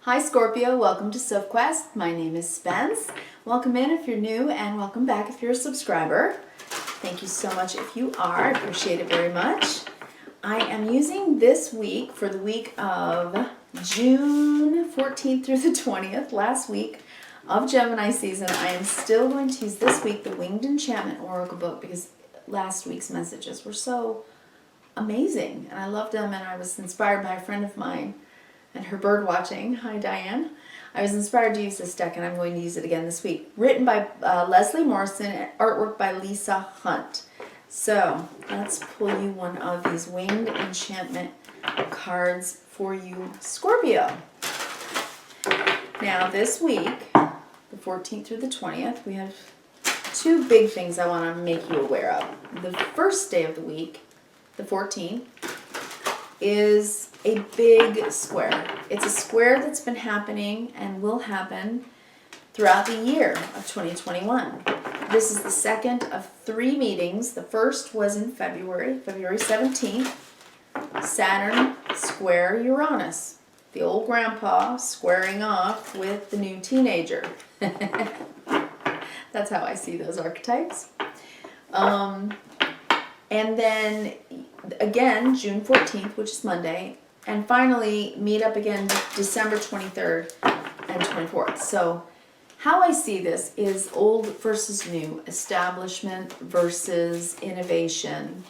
Hi Scorpio, welcome to Sophquest. My name is Spence. Welcome in if you're new and welcome back if you're a subscriber. Thank you so much if you are. I appreciate it very much. I am using this week for the week of June 14th through the 20th, last week of Gemini season. I am still going to use this week the Winged Enchantment Oracle book because last week's messages were so amazing and I loved them, and I was inspired by a friend of mine and her bird watching. Hi Diane. I was inspired to use this deck and I'm going to use it again this week. Written by Leslie Morrison and artwork by Lisa Hunt. So let's pull you one of these Winged Enchantment cards for you, Scorpio. Now this week, the 14th through the 20th, we have two big things I want to make you aware of. The first day of the week, the 14th, is a big square. It's a square that's been happening and will happen throughout the year of 2021. This is the second of 3 meetings. The first was in February 17th. Saturn square Uranus. The old grandpa squaring off with the new teenager. That's how I see those archetypes. And then again, June 14th, which is Monday, and finally meet up again December 23rd and 24th. So how I see this is old versus new, establishment versus innovation.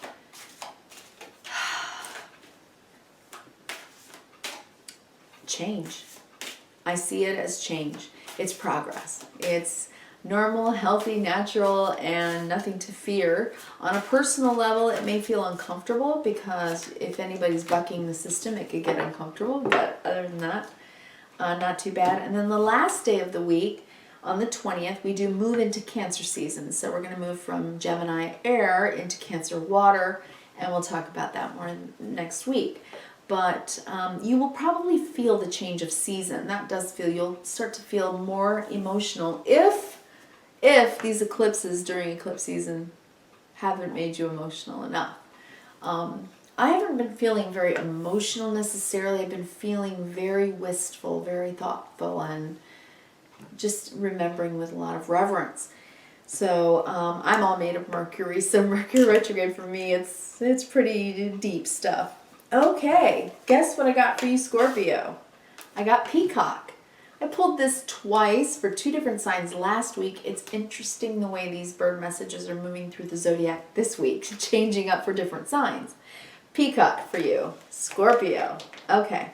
Change. I see it as change. It's progress. It's normal, healthy, natural, and nothing to fear. On a personal level, it may feel uncomfortable because if anybody's bucking the system, it could get uncomfortable, but other than that, not too bad. And then the last day of the week, on the 20th, we do move into Cancer season. So we're going to move from Gemini air into Cancer water, and we'll talk about that more next week. But you will probably feel the change of season. That does feel, you'll start to feel more emotional if these eclipses during eclipse season haven't made you emotional enough. I haven't been feeling very emotional necessarily. I've been feeling very wistful, very thoughtful, and just remembering with a lot of reverence. So I'm all made of Mercury, so Mercury retrograde for me, it's pretty deep stuff. Okay, guess what I got for you, Scorpio? I got Peacock. I pulled this twice for 2 different signs last week. It's interesting the way these bird messages are moving through the zodiac this week, changing up for different signs. Peacock for you, Scorpio. Okay,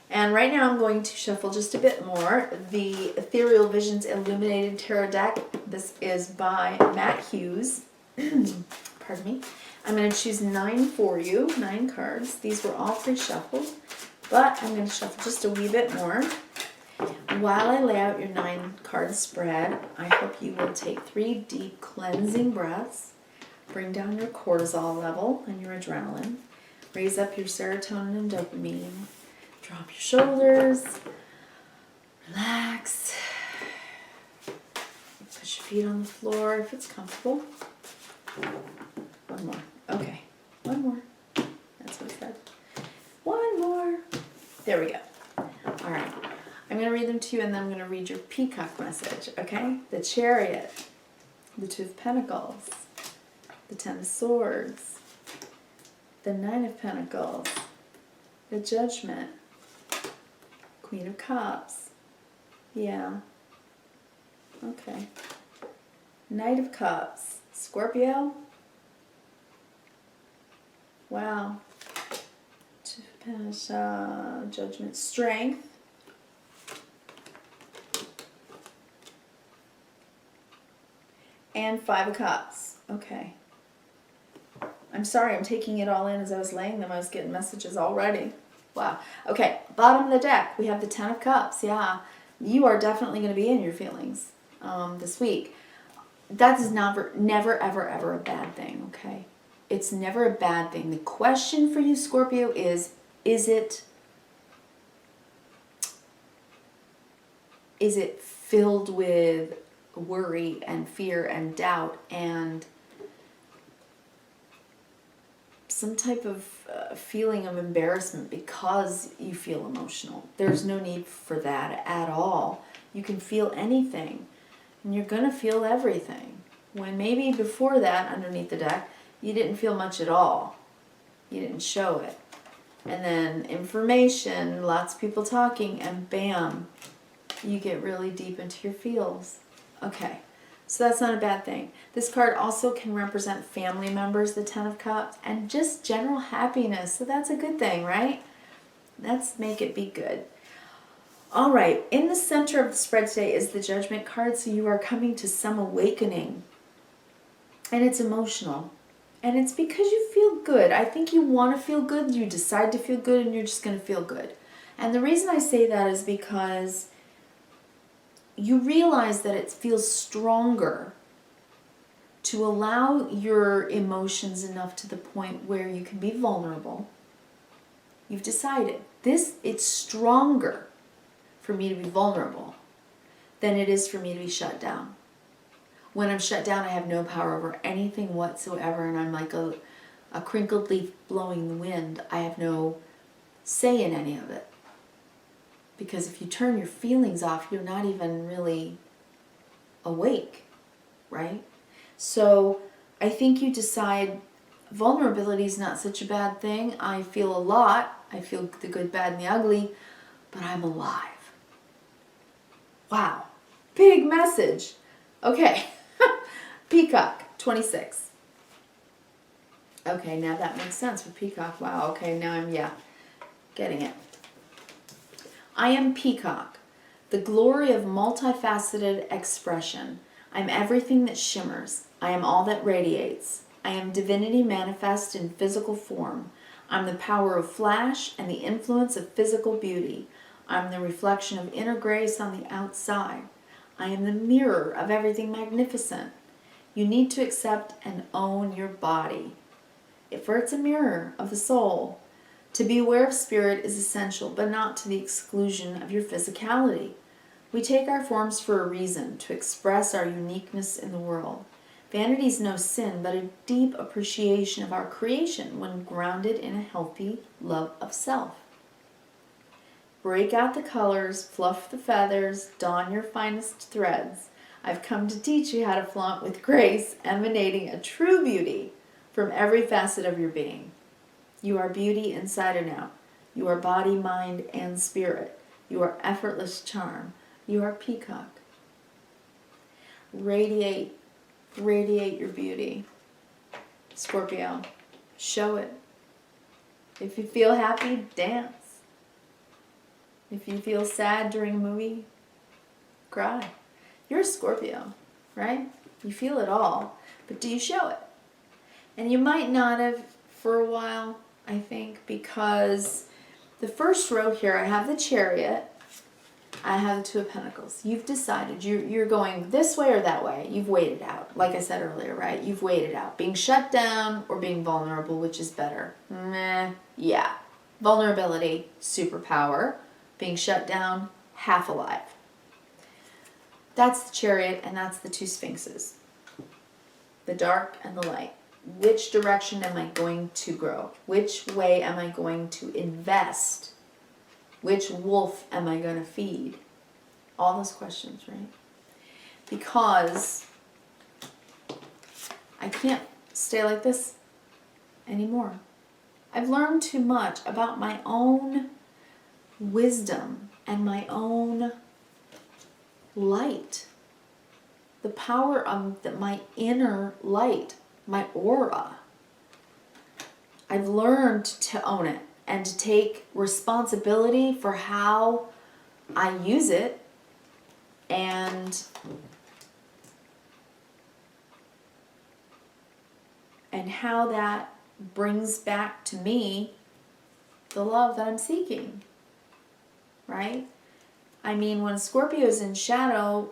and right now I'm going to shuffle just a bit more. The Ethereal Visions Illuminated Tarot deck. This is by Matt Hughes. Pardon me. I'm going to choose 9 for you, 9 cards. These were all pre-shuffled, but I'm going to shuffle just a wee bit more. While I lay out your 9 card spread, I hope you will take 3 deep cleansing breaths, bring down your cortisol level and your adrenaline, raise up your serotonin and dopamine, drop your shoulders, relax, push your feet on the floor if it's comfortable. One more. Okay, one more. That's what it said. One more. There we go. All right. I'm going to read them to you and then I'm going to read your Peacock message, okay? The Chariot, the 2 of Pentacles, the 10 of Swords, the 9 of Pentacles, the Judgment, Queen of Cups, yeah, okay, Knight of Cups, Scorpio, wow, 2 of Pentacles, Judgment, Strength, and 5 of Cups. Okay. I'm sorry, I'm taking it all in as I was laying them. I was getting messages already. Wow. Okay, bottom of the deck, we have the 10 of Cups. Yeah, you are definitely going to be in your feelings this week. That is never, ever, ever a bad thing, okay? It's never a bad thing. The question for you, Scorpio, is it filled with worry and fear and doubt and some type of feeling of embarrassment because you feel emotional. There's no need for that at all. You can feel anything, and you're going to feel everything. When maybe before that, underneath the deck, you didn't feel much at all. You didn't show it. And then information, lots of people talking, and bam, you get really deep into your feels. Okay, so that's not a bad thing. This card also can represent family members, the Ten of Cups, and just general happiness. So that's a good thing, right? Let's make it be good. All right, in the center of the spread today is the Judgment card, so you are coming to some awakening. And it's emotional. And it's because you feel good. I think you want to feel good, you decide to feel good, and you're just going to feel good. And the reason I say that is because you realize that it feels stronger to allow your emotions enough to the point where you can be vulnerable. You've decided, it's stronger for me to be vulnerable than it is for me to be shut down. When I'm shut down, I have no power over anything whatsoever, and I'm like a crinkled leaf blowing the wind. I have no say in any of it. Because if you turn your feelings off, you're not even really awake, right? So I think you decide vulnerability is not such a bad thing. I feel a lot. I feel the good, bad, and the ugly, but I'm alive. Wow. Big message. Okay. Peacock, 26. Okay, now that makes sense with Peacock. Wow, okay, now I'm, getting it. I am Peacock, the glory of multifaceted expression. I'm everything that shimmers. I am all that radiates. I am divinity manifest in physical form. I'm the power of flash and the influence of physical beauty. I'm the reflection of inner grace on the outside. I am the mirror of everything magnificent. You need to accept and own your body, for it's a mirror of the soul. To be aware of spirit is essential, but not to the exclusion of your physicality. We take our forms for a reason, to express our uniqueness in the world. Vanity is no sin, but a deep appreciation of our creation when grounded in a healthy love of self. Break out the colors, fluff the feathers, don your finest threads. I've come to teach you how to flaunt with grace, emanating a true beauty from every facet of your being. You are beauty inside and out. You are body, mind, and spirit. You are effortless charm. You are Peacock. Radiate your beauty. Scorpio, show it. If you feel happy, dance. If you feel sad during a movie, cry. You're a Scorpio, right? You feel it all, but do you show it? And you might not have for a while, I think, because the first row here, I have the Chariot, I have the Two of Pentacles. You've decided you're going this way or that way. You've weighed it out, like I said earlier, right? You've weighed it out. Being shut down or being vulnerable, which is better? Yeah. Vulnerability, superpower. Being shut down, half alive. That's the Chariot, and that's the two Sphinxes. The dark and the light. Which direction am I going to grow? Which way am I going to invest? Which wolf am I going to feed? All those questions, right? Because I can't stay like this anymore. I've learned too much about my own wisdom and my own light. The power of my inner light, my aura. I've learned to own it and to take responsibility for how I use it and how that brings back to me the love that I'm seeking, right? I mean, when Scorpio is in shadow,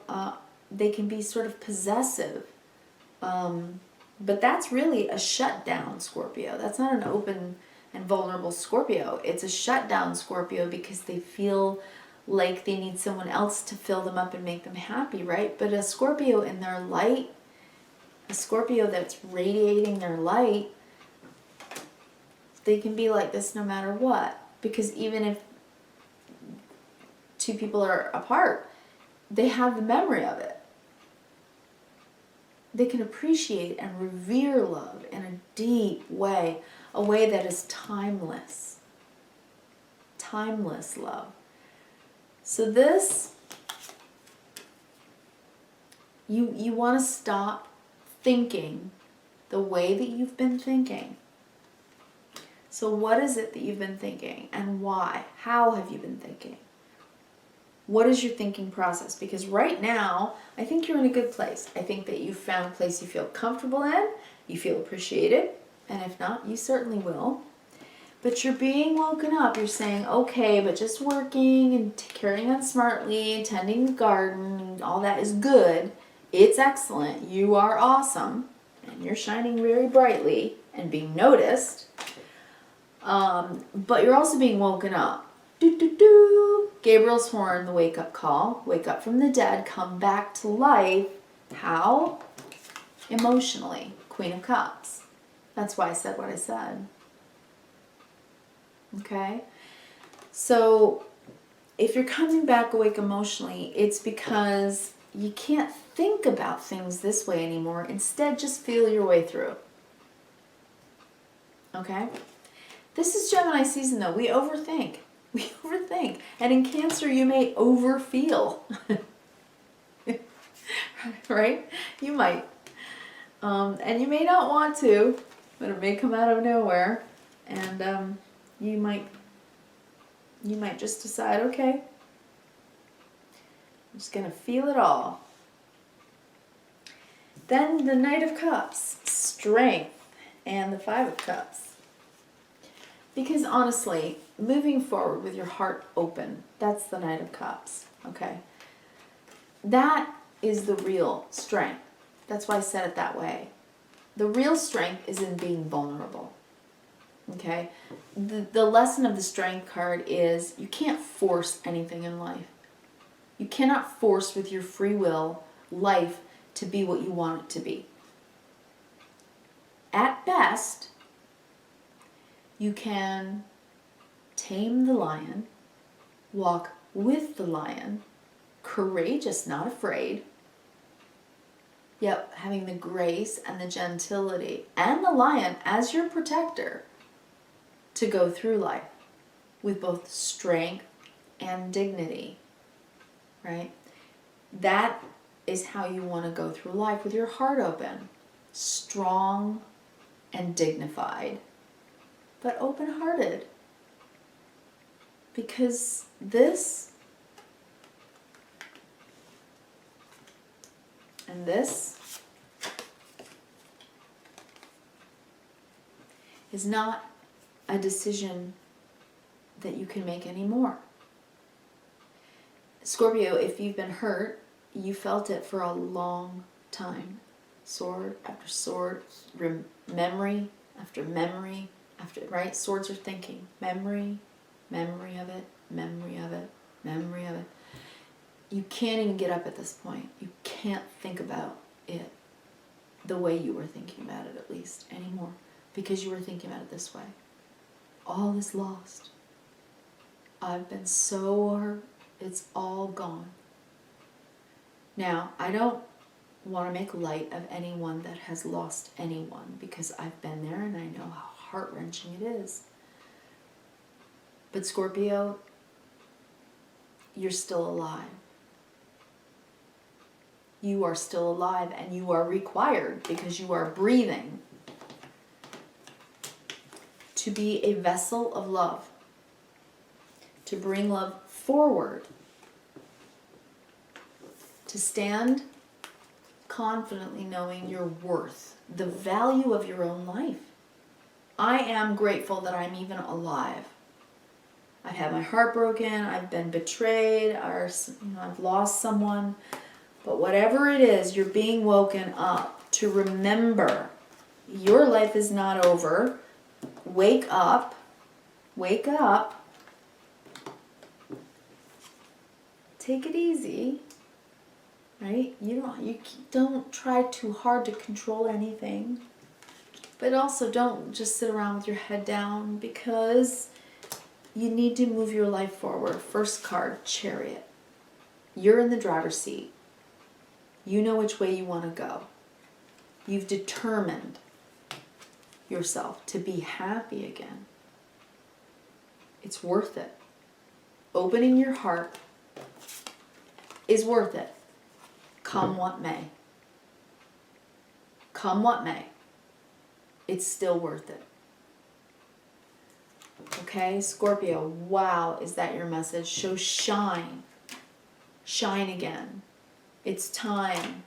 they can be sort of possessive. But that's really a shutdown Scorpio. That's not an open and vulnerable Scorpio. It's a shutdown Scorpio because they feel like they need someone else to fill them up and make them happy, right? But a Scorpio in their light, a Scorpio that's radiating their light, they can be like this no matter what. Because even if two people are apart, they have the memory of it. They can appreciate and revere love in a deep way, a way that is timeless. Timeless love. So this, you want to stop thinking the way that you've been thinking. So what is it that you've been thinking and why? How have you been thinking? What is your thinking process? Because right now, I think you're in a good place. I think that you've found a place you feel comfortable in, you feel appreciated, and if not, you certainly will. But you're being woken up. You're saying, okay, but just working and carrying on smartly, tending the garden, and all that is good. It's excellent. You are awesome. And you're shining very brightly and being noticed. But you're also being woken up. Do-do-do. Gabriel's horn, the wake-up call. Wake up from the dead. Come back to life. How? Emotionally. Queen of Cups. That's why I said what I said. Okay? So, if you're coming back awake emotionally, it's because you can't think about things this way anymore. Instead, just feel your way through. Okay? This is Gemini season, though. We overthink. We overthink. And in Cancer, you may overfeel. Right? You might. And you may not want to, but it may come out of nowhere. And you might just decide, okay, I'm just going to feel it all. Then the Knight of Cups, strength, and the Five of Cups. Because honestly, moving forward with your heart open, that's the Knight of Cups, okay? That is the real strength. That's why I said it that way. The real strength is in being vulnerable, okay? The lesson of the Strength card is you can't force anything in life. You cannot force with your free will life to be what you want it to be. At best, you can tame the lion, walk with the lion, courageous, not afraid, yet having the grace and the gentility and the lion as your protector to go through life with both strength and dignity, right? That is how you want to go through life, with your heart open, strong and dignified, but open-hearted. Because this and this is not a decision that you can make anymore. Scorpio, if you've been hurt, you felt it for a long time. Sword after sword, memory after memory after, right? Swords are thinking. Memory, memory of it, memory of it, memory of it. You can't even get up at this point. You can't think about it the way you were thinking about it, at least, anymore. Because you were thinking about it this way. All is lost. I've been so hurt. It's all gone. Now, I don't want to make light of anyone that has lost anyone, because I've been there and I know how heart-wrenching it is. But Scorpio, you're still alive. You are still alive, and you are required, because you are breathing, to be a vessel of love, to bring love forward, to stand confidently knowing your worth, the value of your own life. I am grateful that I'm even alive. I've had my heart broken, I've been betrayed, or I've lost someone. But whatever it is, you're being woken up to remember your life is not over. Wake up. Wake up. Take it easy. Right? You don't try too hard to control anything. But also don't just sit around with your head down, because you need to move your life forward. First card, Chariot. You're in the driver's seat. You know which way you want to go. You've determined yourself to be happy again. It's worth it. Opening your heart is worth it. Come what may. Come what may. It's still worth it. Okay, Scorpio, wow, is that your message? So shine. Shine again. It's time.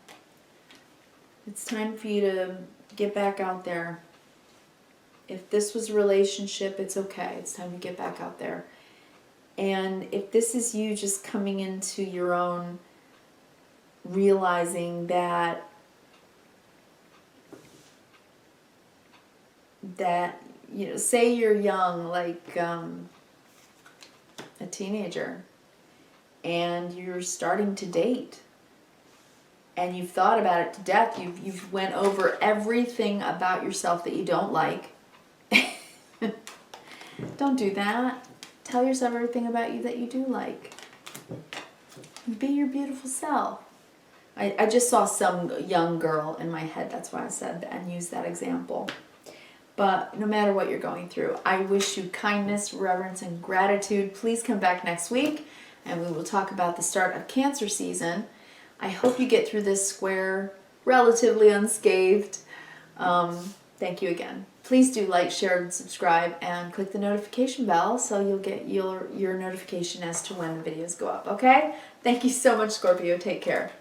It's time for you to get back out there. If this was a relationship, it's okay. It's time to get back out there. And if this is you just coming into your own, realizing that you know, say you're young, like a teenager, and you're starting to date, and you've thought about it to death. You've went over everything about yourself that you don't like. Don't do that. Tell yourself everything about you that you do like. Be your beautiful self. I just saw some young girl in my head. That's why I said that and used that example. But no matter what you're going through, I wish you kindness, reverence, and gratitude. Please come back next week, and we will talk about the start of Cancer season. I hope you get through this square relatively unscathed. Thank you again. Please do like, share, and subscribe, and click the notification bell so you'll get your notification as to when the videos go up, okay? Thank you so much, Scorpio. Take care.